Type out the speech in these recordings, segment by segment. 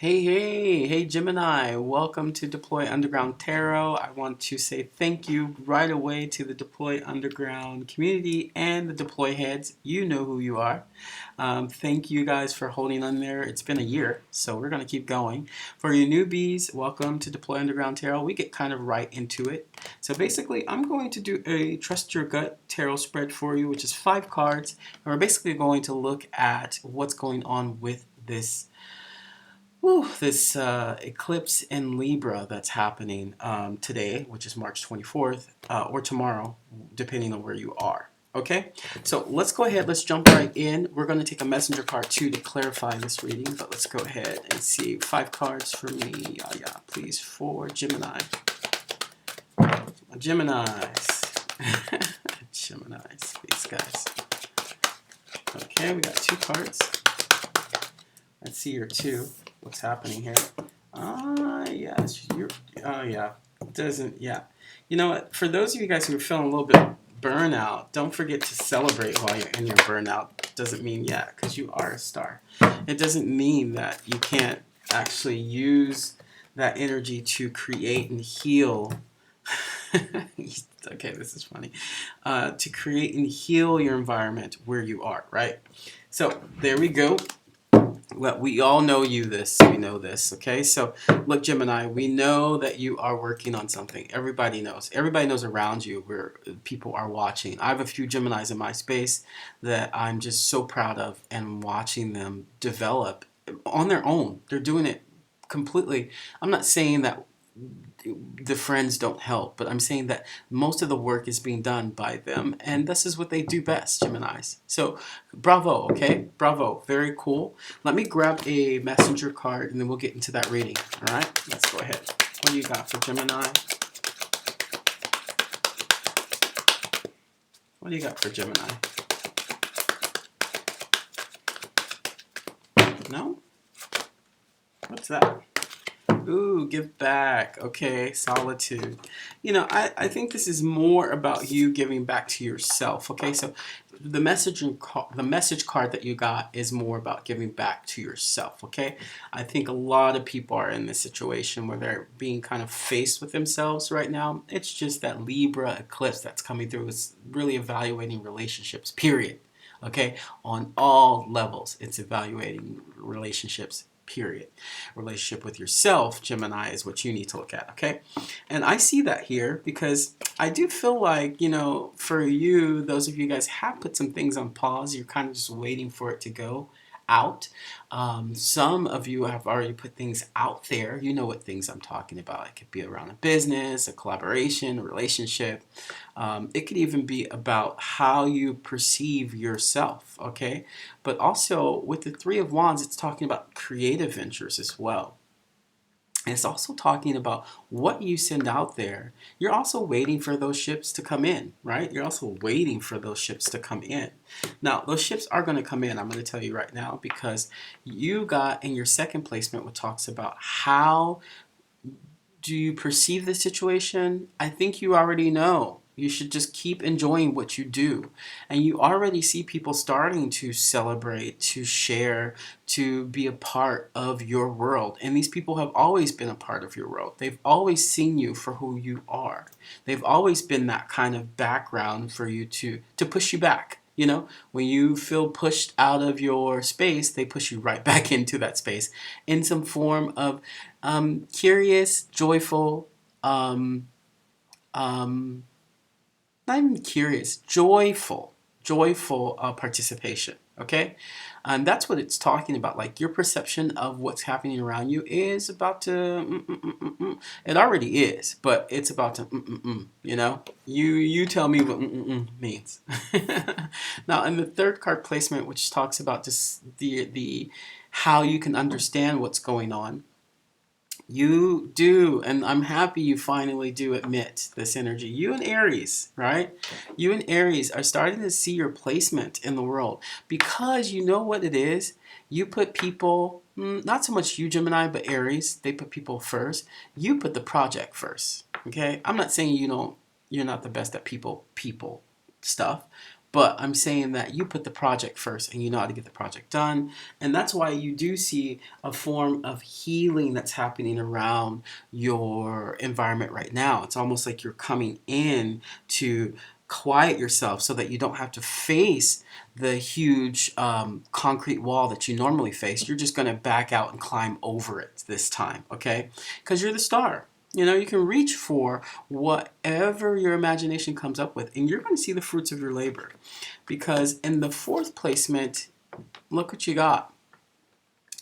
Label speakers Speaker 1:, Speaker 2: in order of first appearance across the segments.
Speaker 1: Hey, Gemini, welcome to Deploy Underground Tarot. I want to say thank you right away to the Deploy Underground community and the Deploy heads. You know who you are. Thank you guys for holding on there. It's been a year, so we're going to keep going. For you newbies, welcome to Deploy Underground Tarot. We get kind of right into it. So basically, I'm going to do a Trust Your Gut tarot spread for you, which is 5 cards. And we're basically going to look at what's going on with this eclipse in Libra that's happening today, which is March 24th, or tomorrow, depending on where you are. Okay, so let's go ahead, let's jump right in. We're going to take a messenger card too to clarify this reading, but let's go ahead and see 5 cards for me. Yeah, please, for Gemini. Geminis. Geminis, these guys. Okay, we got 2 cards. Let's see your 2. What's happening here? Yes, yeah. You know what? For those of you guys who are feeling a little bit burnout, don't forget to celebrate while you're in your burnout. Doesn't mean, because you are a star. It doesn't mean that you can't actually use that energy to create and heal. Okay, this is funny. To create and heal your environment where you are, right? So there we go. Well, we all know we know this, okay? So, look, Gemini, we know that you are working on something. Everybody knows around you where people are watching. I have a few Geminis in my space that I'm just so proud of and watching them develop on their own. They're doing it completely. I'm not saying that the friends don't help, but I'm saying that most of the work is being done by them, and this is what they do best, Geminis. So bravo, okay? Bravo, very cool. Let me grab a messenger card and then we'll get into that reading. All right, let's go ahead. What do you got for Gemini? What do you got for Gemini? No? What's that? Ooh, give back. Okay, solitude. I think this is more about you giving back to yourself. Okay, so the message card that you got is more about giving back to yourself. Okay, I think a lot of people are in this situation where they're being kind of faced with themselves right now. It's just that Libra eclipse that's coming through is really evaluating relationships, period. Okay, on all levels, it's evaluating relationships, period. Relationship with yourself, Gemini, is what you need to look at, okay? And I see that here because I do feel like, for you, those of you guys have put some things on pause. You're kind of just waiting for it to go out. Some of you have already put things out there. You know what things I'm talking about. It could be around a business, a collaboration, a relationship. It could even be about how you perceive yourself, okay? But also with the 3 of Wands, it's talking about creative ventures as well. And it's also talking about what you send out there. You're also waiting for those ships to come in, right? You're also waiting for those ships to come in. Now, those ships are going to come in, I'm going to tell you right now, because you got in your second placement what talks about how do you perceive the situation? I think you already know. You should just keep enjoying what you do. And you already see people starting to celebrate, to share, to be a part of your world. And these people have always been a part of your world. They've always seen you for who you are. They've always been that kind of background for you to push you back. When you feel pushed out of your space, they push you right back into that space in some form of curious, joyful, not even curious, joyful participation. Okay, and that's what it's talking about. Like your perception of what's happening around you is about to. It already is, but it's about to. You tell me what means. Now, in the third card placement, which talks about just the how you can understand what's going on. You do, and I'm happy you finally do admit this energy. You and Aries, right? You and Aries are starting to see your placement in the world because you know what it is? You put people, not so much you, Gemini, but Aries, they put people first. You put the project first, okay? I'm not saying you're not the best at people stuff, But I'm saying that you put the project first and you know how to get the project done. And that's why you do see a form of healing that's happening around your environment right now. It's almost like you're coming in to quiet yourself so that you don't have to face the huge concrete wall that you normally face. You're just going to back out and climb over it this time, okay? Because you're the star. You know, you can reach for whatever your imagination comes up with, and you're going to see the fruits of your labor. Because in the fourth placement, look what you got.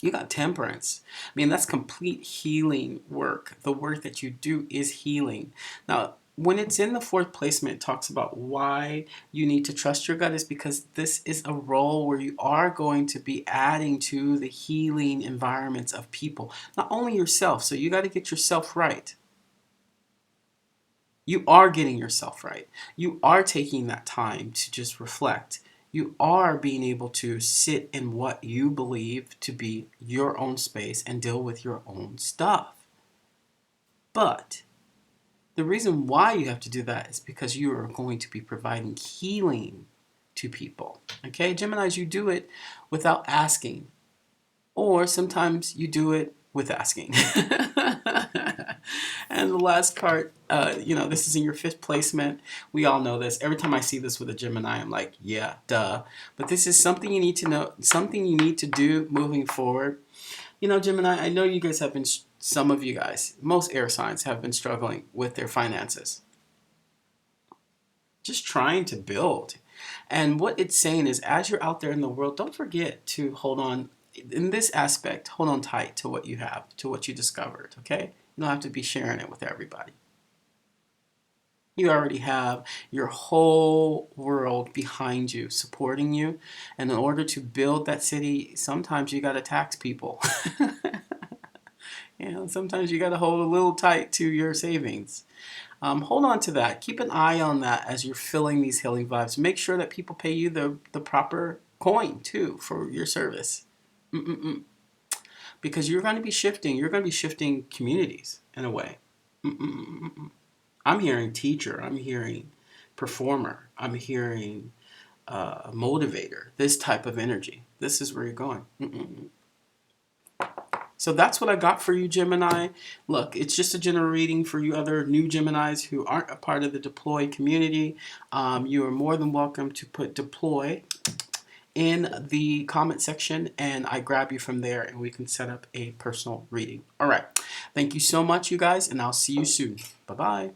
Speaker 1: You got temperance. I mean, that's complete healing work. The work that you do is healing. Now, when it's in the fourth placement, it talks about why you need to trust your gut is because this is a role where you are going to be adding to the healing environments of people, not only yourself. So you got to get yourself right. You are getting yourself right. You are taking that time to just reflect. You are being able to sit in what you believe to be your own space and deal with your own stuff. But the reason why you have to do that is because you are going to be providing healing to people. Okay, Geminis, you do it without asking. Or sometimes you do it with asking. And the last part, this is in your fifth placement. We all know this. Every time I see this with a Gemini, I'm like, yeah, duh. But this is something you need to know, something you need to do moving forward. You know, Gemini, I know you guys have been, some of you guys, most air signs have been struggling with their finances. Just trying to build. And what it's saying is, as you're out there in the world, don't forget to hold on, in this aspect, hold on tight to what you have, to what you discovered, okay? You don't have to be sharing it with everybody. You already have your whole world behind you, supporting you. And in order to build that city, sometimes you got to tax people. Sometimes you got to hold a little tight to your savings. Hold on to that. Keep an eye on that as you're filling these healing vibes. Make sure that people pay you the proper coin, too, for your service. Because you're going to be shifting. You're going to be shifting communities in a way. I'm hearing teacher. I'm hearing performer. I'm hearing motivator. This type of energy. This is where you're going. So that's what I got for you, Gemini. Look, it's just a general reading for you other new Geminis who aren't a part of the Deploy community. You are more than welcome to put Deploy in the comment section, and I grab you from there, and we can set up a personal reading. All right. Thank you so much, you guys, and I'll see you soon. Bye-bye.